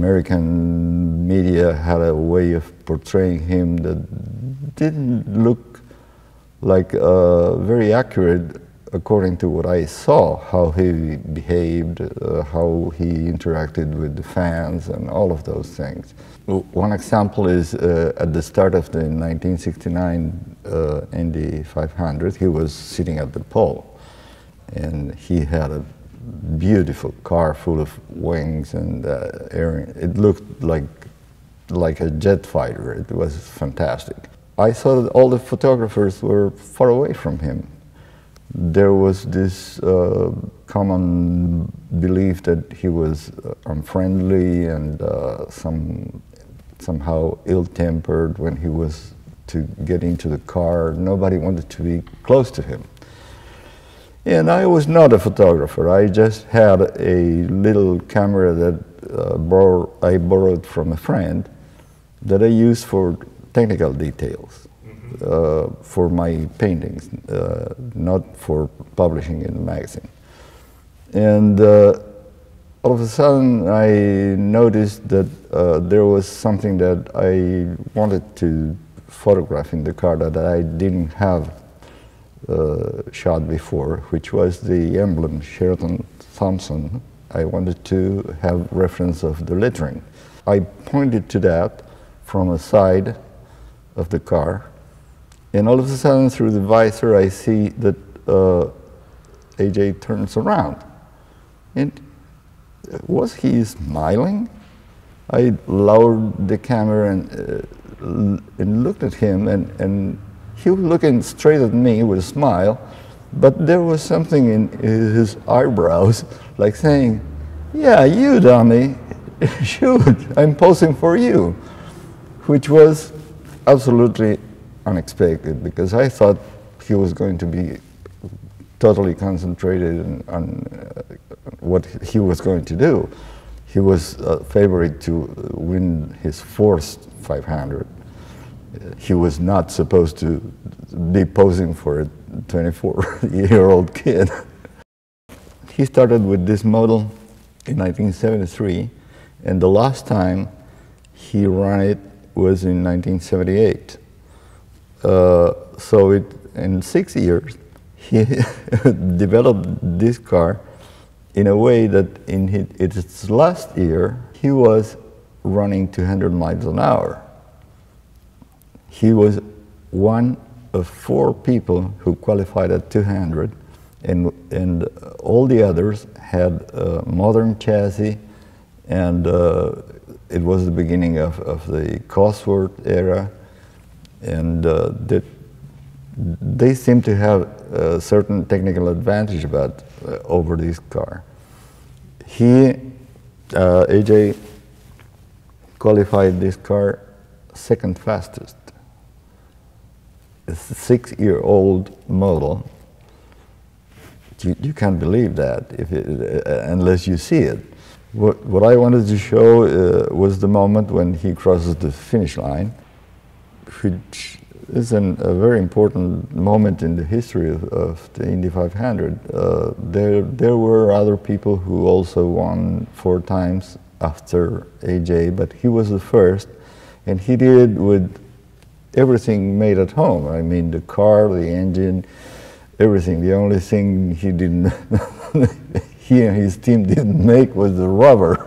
American media had a way of portraying him that didn't look like very accurate according to what I saw, how he behaved, how he interacted with the fans, and all of those things. One example is at the start of the 1969 Indy 500, he was sitting at the pole, and he had a beautiful car full of wings and air. It looked like a jet fighter. It was fantastic. I saw that all the photographers were far away from him. There was this common belief that he was unfriendly and somehow ill-tempered when he was to get into the car. Nobody wanted to be close to him. And I was not a photographer. I just had a little camera that I borrowed from a friend that I used for technical details. For my paintings, not for publishing in the magazine. And all of a sudden I noticed that there was something that I wanted to photograph in the car that I didn't have shot before, which was the emblem Sheraton Thompson. I wanted to have reference of the lettering. I pointed to that from a side of the car. And all of a sudden, through the visor, I see that AJ turns around. And was he smiling? I lowered the camera and looked at him, and he was looking straight at me with a smile, but there was something in his eyebrows, like saying, "Yeah, you dummy, shoot, I'm posing for you," which was absolutely unexpected, because I thought he was going to be totally concentrated on what he was going to do. He was favored to win his fourth 500. He was not supposed to be posing for a 24-year-old kid. He started with this model in 1973, and the last time he ran it was in 1978. So in 6 years, he developed this car in a way that in its last year, he was running 200 miles an hour. He was one of 4 people who qualified at 200, and all the others had a modern chassis, and it was the beginning of the Cosworth era, and they seem to have a certain technical advantage over this car. AJ qualified this car second fastest. It's a 6-year-old model. You can't believe that unless you see it. What I wanted to show was the moment when he crosses the finish line, which is a very important moment in the history of the Indy 500. There were other people who also won 4 times after AJ, but he was the first, and he did it with everything made at home. I mean, the car, the engine, everything. The only thing he and his team didn't make was the rubber.